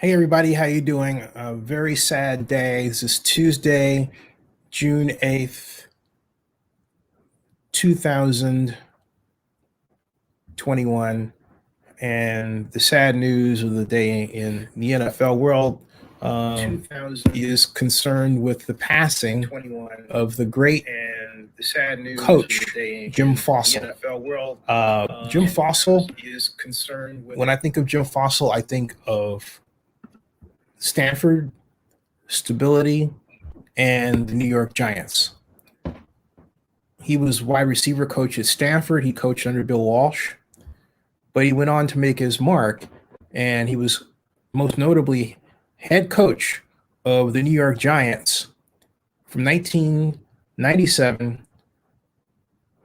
Hey everybody, how you doing? A very sad day. This is Tuesday, June 8th, 2021, and the sad news of the day in the NFL world is concerned with the passing of the great coach, Jim Fassel. Jim Fassel, when I think of Jim Fassel, I think of Stanford, stability, and the New York Giants. He was wide receiver coach at Stanford. He coached under Bill Walsh, but he went on to make his mark, and he was most notably head coach of the New York Giants from 1997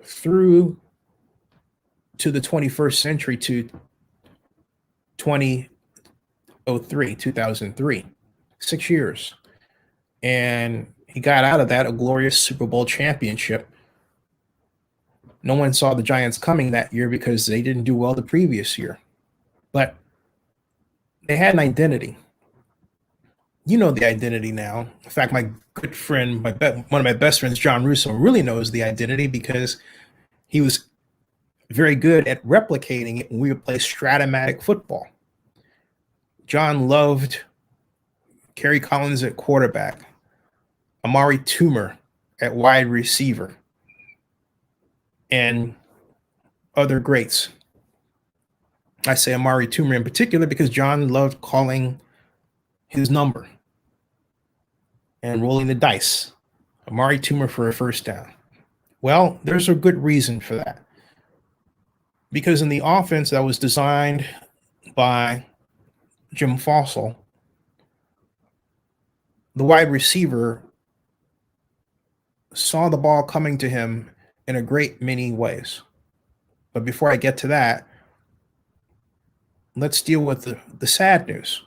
through to the 21st century to 2003, 6 years. And he got out of that a glorious Super Bowl championship. No one saw the Giants coming that year because they didn't do well the previous year. But they had an identity. You know the identity now. In fact, my good friend, one of my best friends, John Russo, really knows the identity because he was very good at replicating it when we would play Stratomatic football. John loved Kerry Collins at quarterback, Amari Toomer at wide receiver, and other greats. I say Amari Toomer in particular because John loved calling his number and rolling the dice. Amari Toomer for a first down. Well, there's a good reason for that. Because in the offense that was designed by Jim Fassel, the wide receiver saw the ball coming to him in a great many ways. But before I get to that, let's deal with the sad news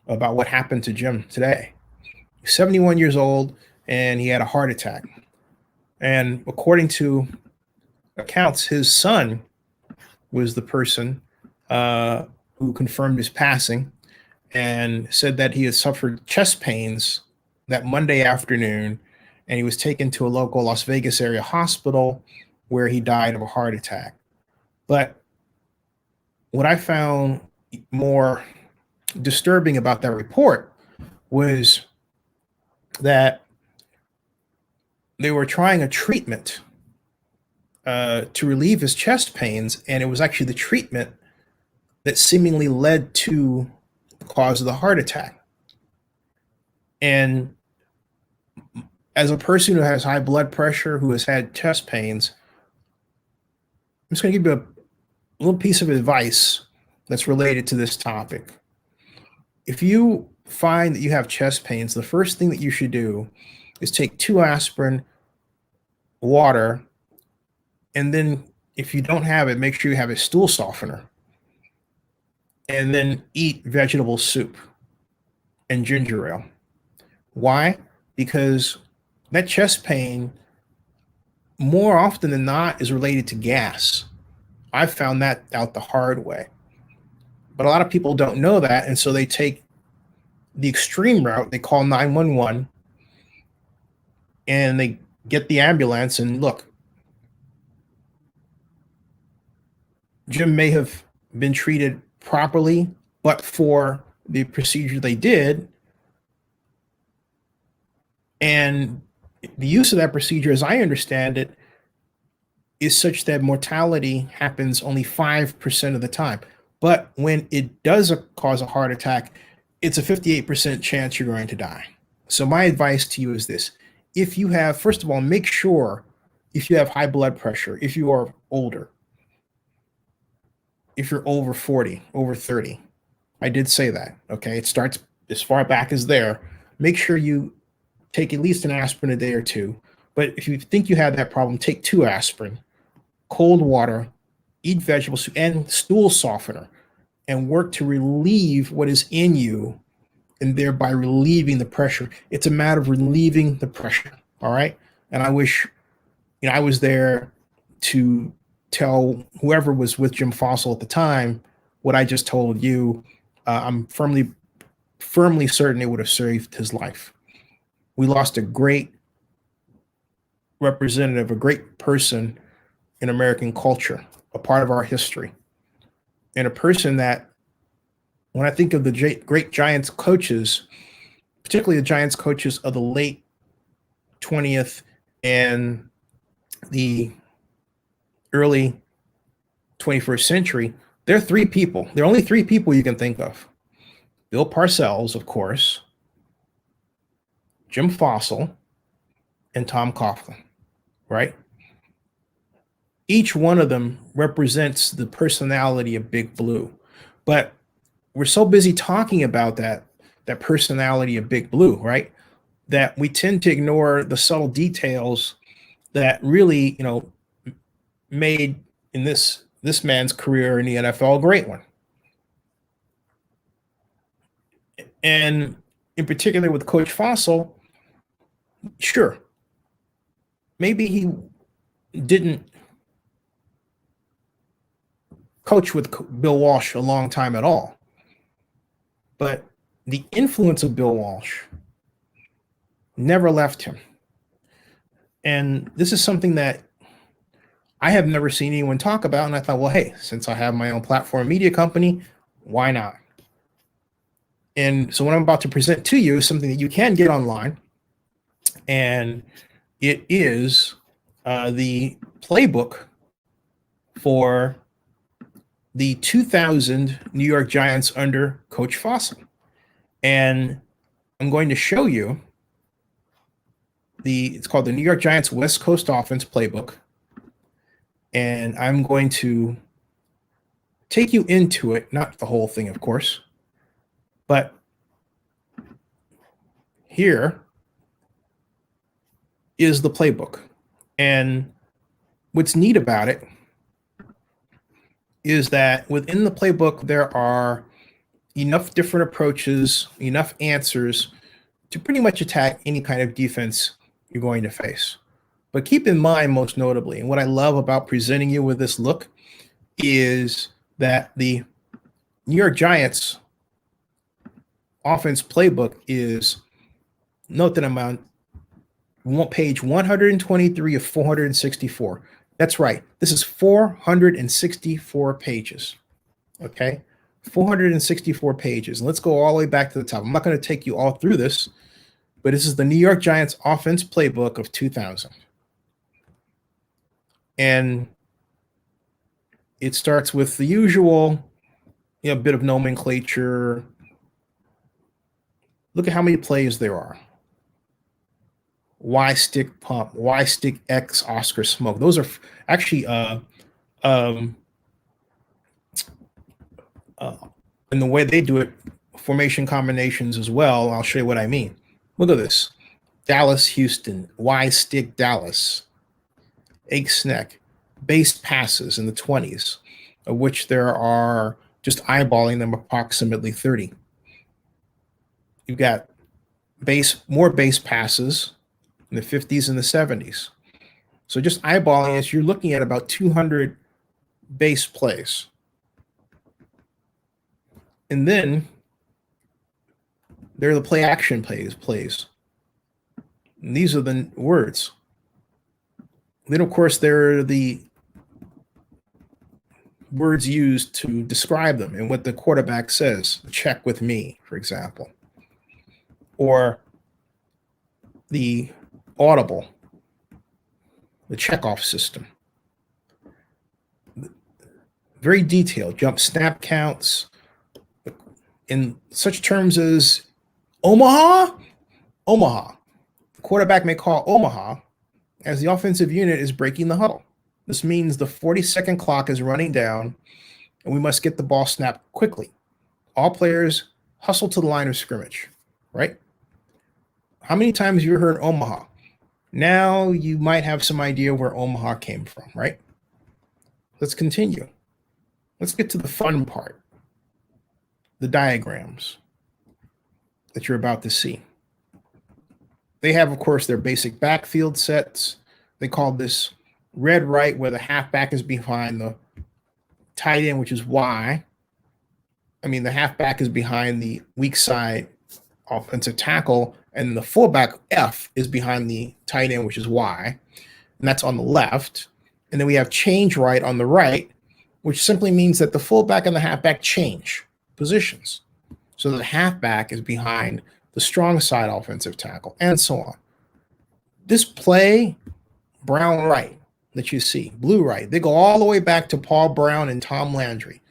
about what happened to Jim today. He's 71 years old, and he had a heart attack. And according to accounts, his son was the person who confirmed his passing and said that he had suffered chest pains that Monday afternoon, and he was taken to a local Las Vegas area hospital where he died of a heart attack. But what I found more disturbing about that report was that they were trying a treatment to relieve his chest pains, and it was actually the treatment that seemingly led to the cause of the heart attack. And as a person who has high blood pressure, who has had chest pains, I'm just going to give you a little piece of advice that's related to this topic. If you find that you have chest pains, the first thing that you should do is take 2 aspirin, water, and then if you don't have it, make sure you have a stool softener. And then eat vegetable soup and ginger ale. Why? Because that chest pain, more often than not, is related to gas. I've found that out the hard way. But a lot of people don't know that, and so they take the extreme route. They call 911, and they get the ambulance, and look, Jim may have been treated properly, but for the procedure they did, and the use of that procedure, as I understand it, is such that mortality happens only 5% of the time. But when it does cause a heart attack, it's a 58% chance you're going to die. So my advice to you is this. If you have, first of all, make sure if you have high blood pressure, if you are older, if you're over 40, over 30, I did say that, okay? It starts as far back as there. Make sure you take at least an aspirin a day or two. But if you think you have that problem, take 2 aspirin, cold water, eat vegetable soup, and stool softener, and work to relieve what is in you and thereby relieving the pressure. It's a matter of relieving the pressure, all right? And I wish, I was there to tell whoever was with Jim Fassel at the time what I just told you. I'm firmly firmly certain it would have saved his life. We lost a great representative, a great person in American culture, a part of our history, and a person that, when I think of the great Giants coaches, particularly the Giants coaches of the late 20th and the early 21st century, there are three people. There are only three people you can think of. Bill Parcells, of course, Jim Fassel, and Tom Coughlin, right? Each one of them represents the personality of Big Blue. But we're so busy talking about that personality of Big Blue, right? That we tend to ignore the subtle details that really, made in this man's career in the NFL a great one. And in particular with Coach Fassel, sure, maybe he didn't coach with Bill Walsh a long time at all, but the influence of Bill Walsh never left him. And this is something that I have never seen anyone talk about. And I thought, well, hey, since I have my own platform media company, why not? And so what I'm about to present to you is something that you can get online. And it is the playbook for the 2000 New York Giants under Coach Fassel. And I'm going to show you it's called the New York Giants West Coast Offense Playbook. And I'm going to take you into it, not the whole thing, of course, but here is the playbook. And what's neat about it is that within the playbook, there are enough different approaches, enough answers to pretty much attack any kind of defense you're going to face. But keep in mind, most notably, and what I love about presenting you with this look is that the New York Giants offense playbook is, note that I'm on page 123 of 464. That's right. This is 464 pages. Okay. 464 pages. And let's go all the way back to the top. I'm not going to take you all through this, but this is the New York Giants offense playbook of 2000. And it starts with the usual, bit of nomenclature. Look at how many plays there are. Y stick pump, Y stick X Oscar smoke. Those are actually in the way they do it, formation combinations as well. I'll show you what I mean. Look at this. Dallas, Houston, Y stick Dallas, egg snack, base passes in the 20s, of which there are, just eyeballing them, approximately 30. You've got more base passes in the 50s and the 70s. So just eyeballing this, you're looking at about 200 base plays. And then there are the play action plays. And these are the words. Then, of course, there are the words used to describe them and what the quarterback says. Check with me, for example. Or the audible, the checkoff system. Very detailed, jump snap counts, in such terms as Omaha. The quarterback may call Omaha as the offensive unit is breaking the huddle. This means the 40-second clock is running down and we must get the ball snapped quickly. All players hustle to the line of scrimmage, right? How many times have you heard Omaha? Now you might have some idea where Omaha came from, right? Let's continue. Let's get to the fun part, the diagrams that you're about to see. They have, of course, their basic backfield sets. They call this red right, where the halfback is behind the tight end, which is Y. The halfback is behind the weak side offensive tackle, and the fullback F is behind the tight end, which is Y, and that's on the left. And then we have change right on the right, which simply means that the fullback and the halfback change positions. So the halfback is behind the strong side offensive tackle, and so on. This play, Brown right, that you see, blue right, they go all the way back to Paul Brown and Tom Landry,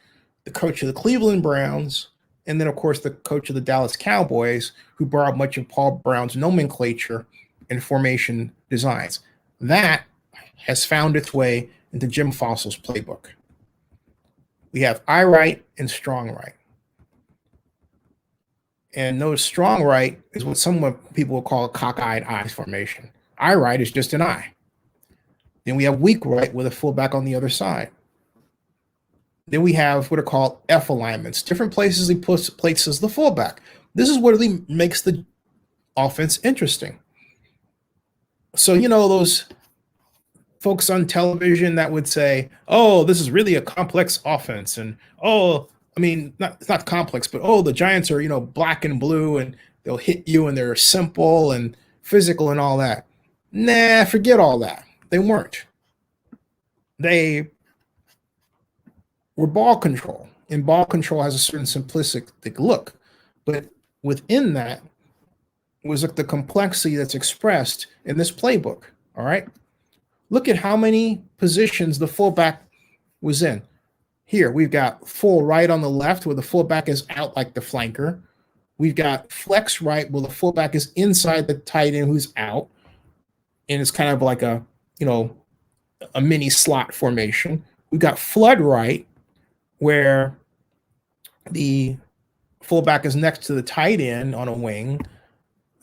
the coach of the Cleveland Browns, and then, of course, the coach of the Dallas Cowboys, who borrowed much of Paul Brown's nomenclature and formation designs. That has found its way into Jim Fassel's playbook. We have I right and strong right. And notice strong right is what some people will call a cockeyed eye formation. I right is just an eye. Then we have weak right with a fullback on the other side. Then we have what are called F alignments, different places he places the fullback. This is what really makes the offense interesting. So, those folks on television that would say, oh, this is really a complex offense. And, it's not complex, but, the Giants are, black and blue and they'll hit you and they're simple and physical and all that. Nah, forget all that. They weren't. They were ball control, and ball control has a certain simplistic look, but within that was the complexity that's expressed in this playbook. All right, look at how many positions the fullback was in. Here we've got full right on the left where the fullback is out like the flanker. We've got flex right where the fullback is inside the tight end who's out, and it's kind of like a mini slot formation. We've got flood right, where the fullback is next to the tight end on a wing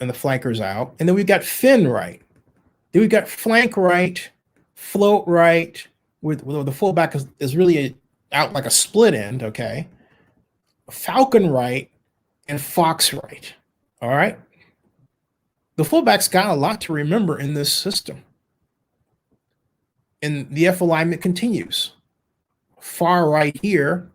and the flanker's out. And then we've got fin right. Then we've got flank right, float right, where the fullback is really out like a split end, okay? Falcon right and fox right, all right? The fullback's got a lot to remember in this system. And the F alignment continues. Far right here,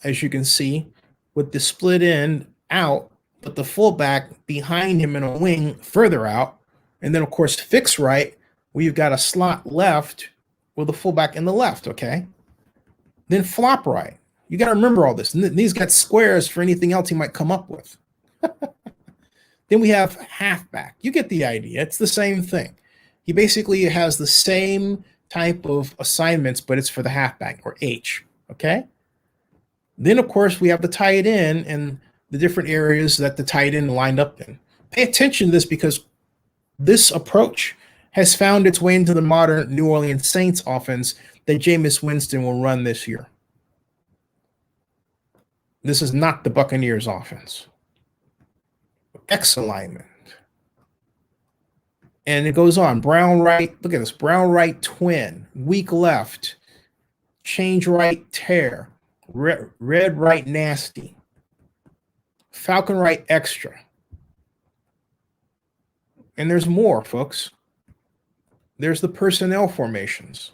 as you can see, with the split end out, but the fullback behind him in a wing further out. And then, of course, fix right, where you've got a slot left with the fullback in the left, okay? Then flop right. You got to remember all this. And these got squares for anything else he might come up with. Then we have halfback. You get the idea. It's the same thing. He basically has the same type of assignments, but it's for the halfback, or H, okay? Then, of course, we have the tight end and the different areas that the tight end lined up in. Pay attention to this because this approach has found its way into the modern New Orleans Saints offense that Jameis Winston will run this year. This is not the Buccaneers offense. X alignment. And it goes on. Brown right, look at this. Brown right twin, weak left, change right tear, red right nasty, falcon right extra. And there's more, folks. There's the personnel formations.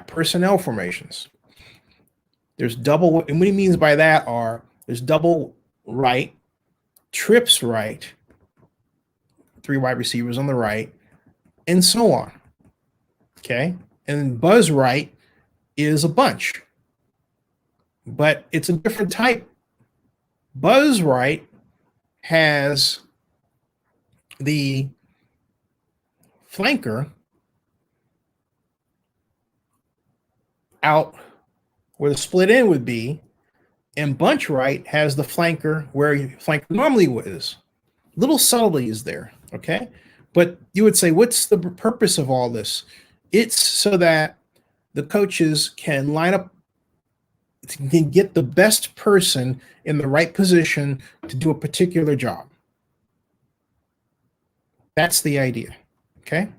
Personnel formations. There's double, and what he means by that there's double right, trips right, 3 wide receivers on the right, and so on. Okay? And buzz right is a bunch, but it's a different type. Buzz right has the flanker out where the split end would be, and bunch right has the flanker where your flanker normally is. Little subtleties there, okay? But you would say, what's the purpose of all this? It's so that the coaches can line up, can get the best person in the right position to do a particular job. That's the idea, okay?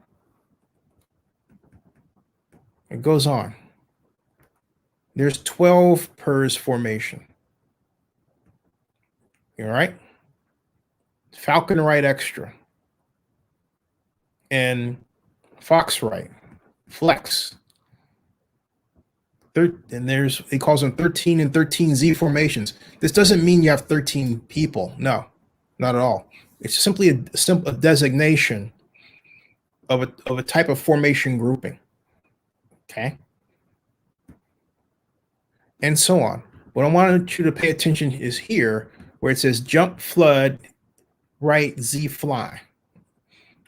It goes on. There's 12 pers formation. All right? Falcon right extra. And fox right. Flex. And he calls them 13 and 13Z formations. This doesn't mean you have 13 people. No. Not at all. It's simply a simple designation of a type of formation grouping. Okay. And so on. What I wanted you to pay attention is here where it says jump, flood, right, Z, fly.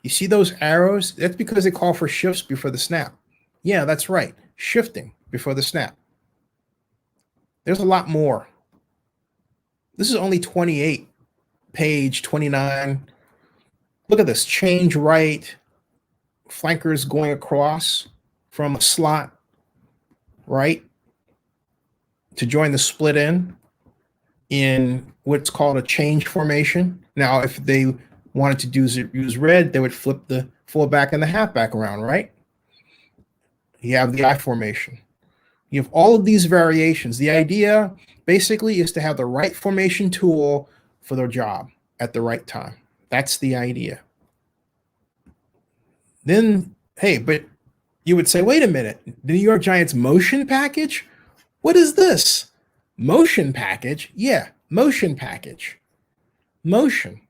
You see those arrows? That's because they call for shifts before the snap. Yeah, that's right. Shifting before the snap. There's a lot more. This is only 28, page 29. Look at this. Change right, flankers going across from a slot right to join the split in what's called a change formation. Now, if they wanted to use red, they would flip the fullback and the halfback around, right? You have the I formation. You have all of these variations. The idea basically is to have the right formation tool for their job at the right time. That's the idea. Then, hey, but you would say, wait a minute, the New York Giants motion package? What is this? Motion package? Yeah, motion package. Motion.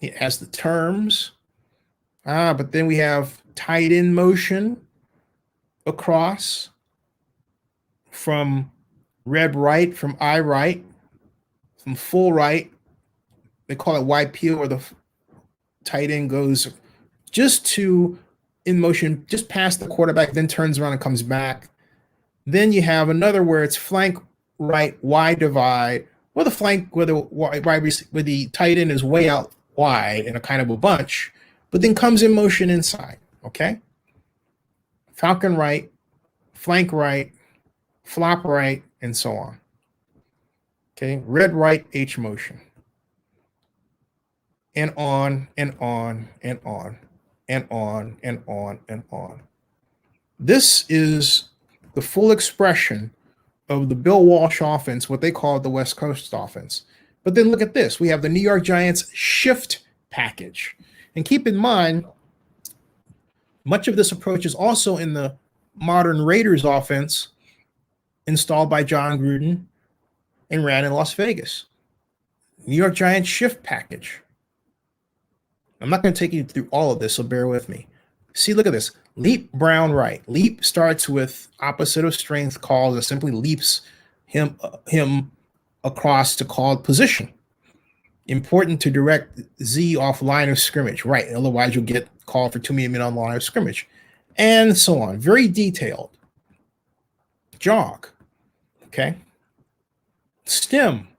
It has the terms. But then we have tight end motion across from red right, from I right, from full right. They call it YP, where the tight end goes just to in motion, just past the quarterback, then turns around and comes back. Then you have another where it's flank right, Y divide, where the flank, where the tight end is way out wide in a kind of a bunch, but then comes in motion inside. Okay. Falcon right, flank right, flop right, and so on. Okay. Red right, H motion. And on and on and on and on and on and on. This is the full expression of the Bill Walsh offense, what they call the West Coast offense. But then look at this. We have the New York Giants shift package. And keep in mind, much of this approach is also in the modern Raiders offense installed by John Gruden and ran in Las Vegas. New York Giants shift package. I'm not going to take you through all of this, so bear with me. See, look at this. Leap Brown right. Leap starts with opposite of strength calls and simply leaps him across to called position. Important to direct Z off line of scrimmage. Right. Otherwise, you'll get called for 2 million on the line of scrimmage. And so on. Very detailed. Jog. Okay. Stem.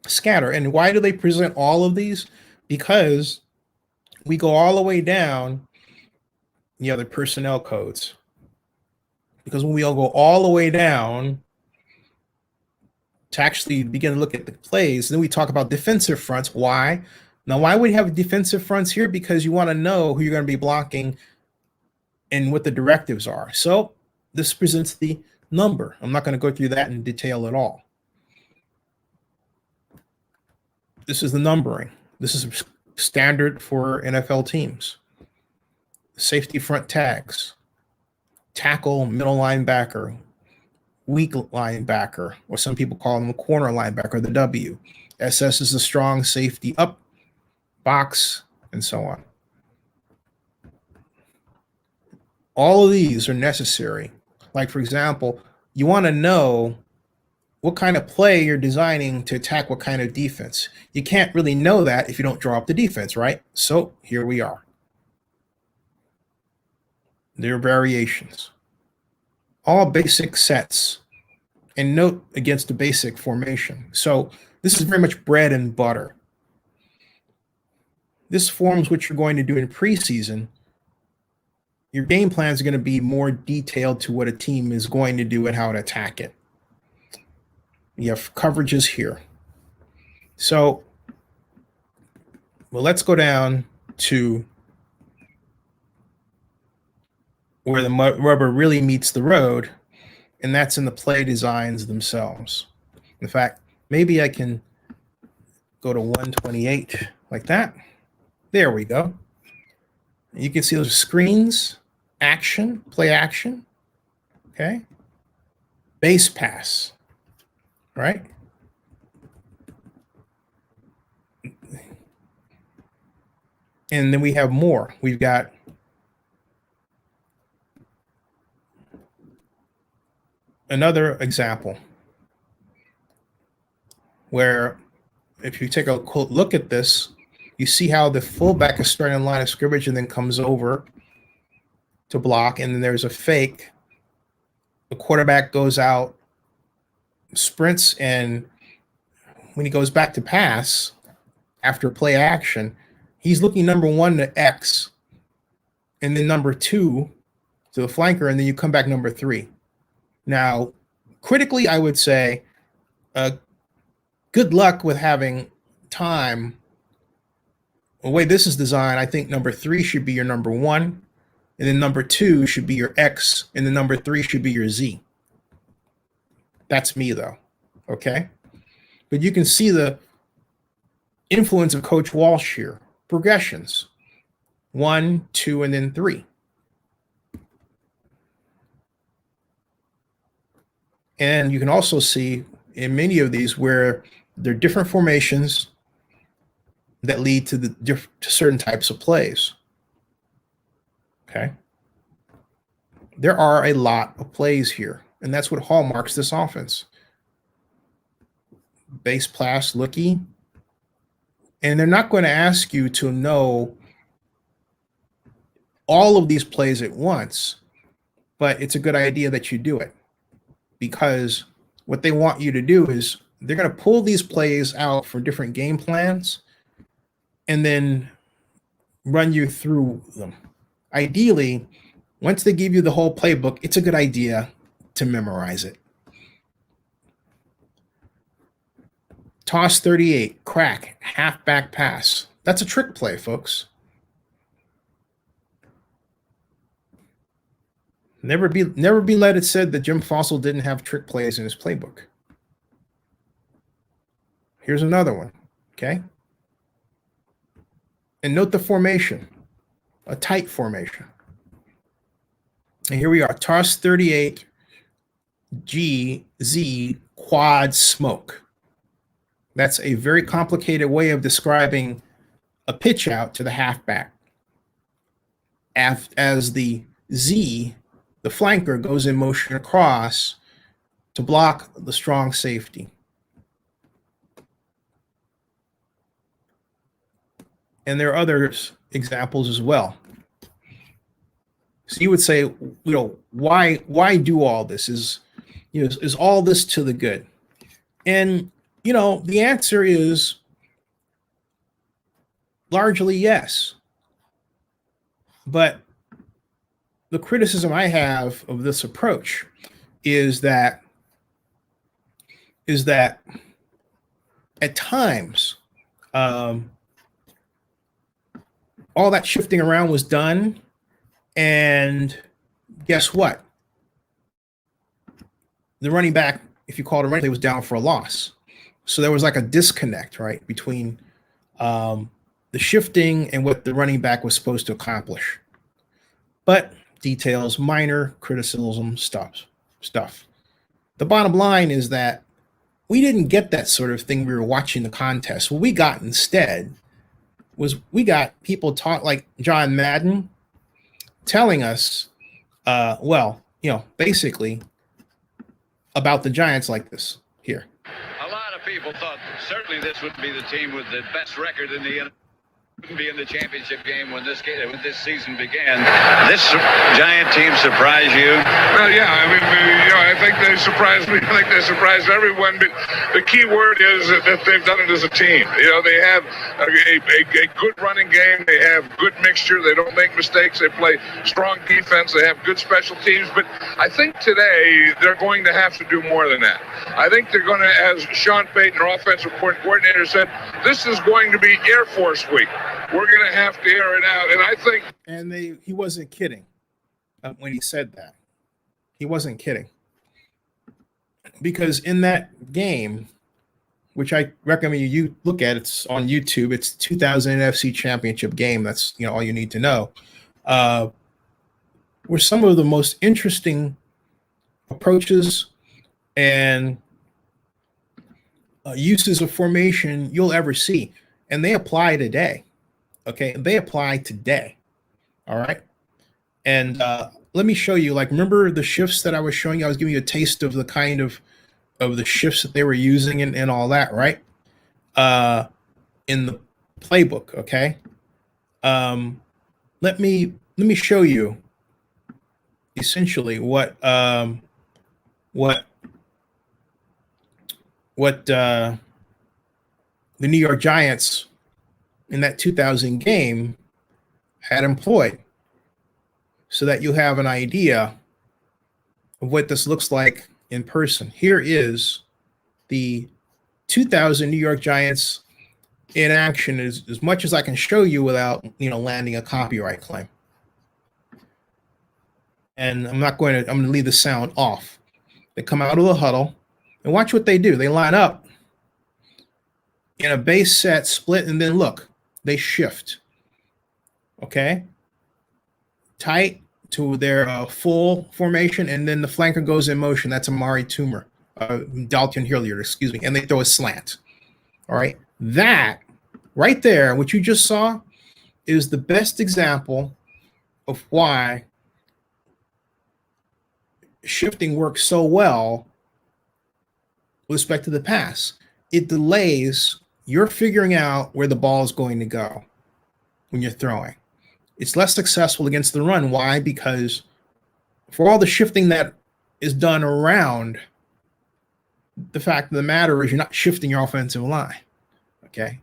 Scatter. And why do they present all of these? Because we go all the way down the other personnel codes. Because when we all go all the way down to actually begin to look at the plays, then we talk about defensive fronts. Why? Now, why would you have defensive fronts here? Because you want to know who you're going to be blocking and what the directives are. So this presents the number. I'm not going to go through that in detail at all. This is the numbering. This is standard for NFL teams. Safety front tags, tackle, middle linebacker, weak linebacker, or some people call them a corner linebacker, the W. SS is the strong safety up, box, and so on. All of these are necessary. Like, for example, you want to know what kind of play you're designing to attack what kind of defense. You can't really know that if you don't draw up the defense, right? So here we are. There are variations. All basic sets. And note against the basic formation. So this is very much bread and butter. This forms what you're going to do in preseason. Your game plans are going to be more detailed to what a team is going to do and how to attack it. You have coverages here. So, well, let's go down to where the rubber really meets the road, and that's in the play designs themselves. In fact, maybe I can go to 128 like that. There we go. You can see those screens, action, play action, okay? Base pass, right? And then we have more. We've got another example where if you take a look at this, you see how the fullback is starting in line of scrimmage and then comes over to block, and then there's a fake. The quarterback goes out, sprints, and when he goes back to pass after play action, he's looking number one to X, and then number two to the flanker, and then you come back number three. Now, critically, I would say good luck with having time. The way this is designed, I think number three should be your number one, and then number two should be your X, and then number three should be your Z. That's me, though. Okay? But you can see the influence of Coach Walsh here. Progressions. 1, 2, and then 3. And you can also see in many of these where there are different formations that lead to to certain types of plays. Okay. There are a lot of plays here, and that's what hallmarks this offense. Base pass looky, and they're not going to ask you to know all of these plays at once, but it's a good idea that you do it, because what they want you to do is they're going to pull these plays out from different game plans and then run you through them. Ideally, once they give you the whole playbook, it's a good idea to memorize it. Toss 38, crack, halfback pass. That's a trick play, folks. Never be let it said that Jim Fassel didn't have trick plays in his playbook. Here's another one, okay? And note the formation, a tight formation. And here we are, toss 38, G, Z, quad smoke. That's a very complicated way of describing a pitch out to the halfback. As the Z, the flanker, goes in motion across to block the strong safety. And there are other examples as well. So you would say, why do all this? Is all this to the good? And the answer is largely yes. But the criticism I have of this approach is that at times all that shifting around was done, and guess what? The running back, if you call it a running play, was down for a loss. So there was like a disconnect, right, between the shifting and what the running back was supposed to accomplish. But details, minor criticism stuff. The bottom line is that we didn't get that sort of thing. We were watching the contest. What we got instead was we got people like John Madden telling us, basically about the Giants like this here. A lot of people thought certainly this would be the team with the best record in the NFL. Wouldn't be in the championship game when this season began. This Giant team surprised you? Well, yeah. I mean, I think they surprised me. I think they surprised everyone. But the key word is that they've done it as a team. They have a good running game. They have good mixture. They don't make mistakes. They play strong defense. They have good special teams. But I think today they're going to have to do more than that. I think they're going to, as Sean Payton, our offensive coordinator, said, this is going to be Air Force Week. We're going to have to air it out. And I think... And he wasn't kidding when he said that. He wasn't kidding. Because in that game, which I recommend you look at, it's on YouTube, it's 2000 NFC Championship game. That's all you need to know. Were some of the most interesting approaches and uses of formation you'll ever see. And they apply today. Okay, they apply today. All right. And let me show you, like, remember the shifts that I was showing you? I was giving you a taste of the kind of the shifts that they were using and all that, right? In the playbook, okay? Let me show you essentially what the New York Giants in that 2000 game had employed, so that you have an idea of what this looks like in person. Here is the 2000 New York Giants in action, as much as I can show you without, landing a copyright claim. And I'm going to leave the sound off. They come out of the huddle and watch what they do. They line up in a base set split, and then look, they shift. Okay. Tight to their full formation, and then the flanker goes in motion. That's Amari Toomer, Dalton Hilliard, excuse me, and they throw a slant. All right. That right there, what you just saw, is the best example of why shifting works so well with respect to the pass. It delays your figuring out where the ball is going to go when you're throwing. It's less successful against the run. Why? Because for all the shifting that is done around, the fact of the matter is you're not shifting your offensive line. Okay.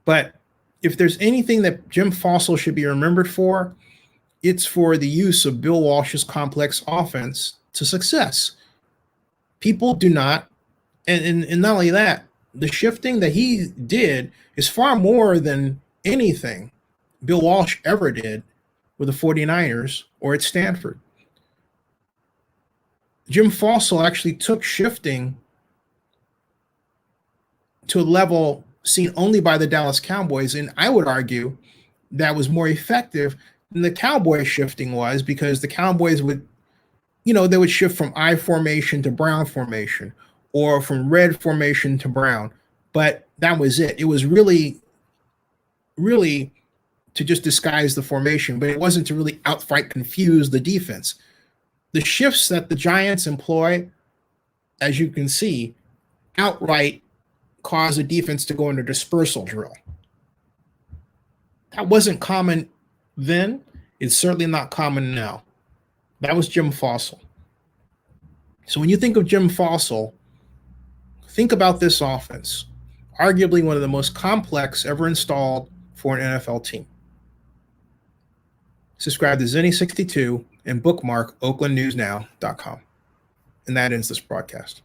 But if there's anything that Jim Fassel should be remembered for, it's for the use of Bill Walsh's complex offense to success. People do not, and not only that, the shifting that he did is far more than anything Bill Walsh ever did with the 49ers or at Stanford. Jim Fassel actually took shifting to a level seen only by the Dallas Cowboys, and I would argue that was more effective than the Cowboy shifting was, because the Cowboys would, they would shift from I formation to brown formation, or from red formation to brown, but that was it. It was really to just disguise the formation, but it wasn't to really outright confuse the defense. The shifts that the Giants employ, as you can see, outright cause a defense to go into dispersal drill. That wasn't common then. It's certainly not common now. That was Jim Fassel. So when you think of Jim Fassel, think about this offense, arguably one of the most complex ever installed for an NFL team. Subscribe to Zenny62 and bookmark oaklandnewsnow.com. And that ends this broadcast.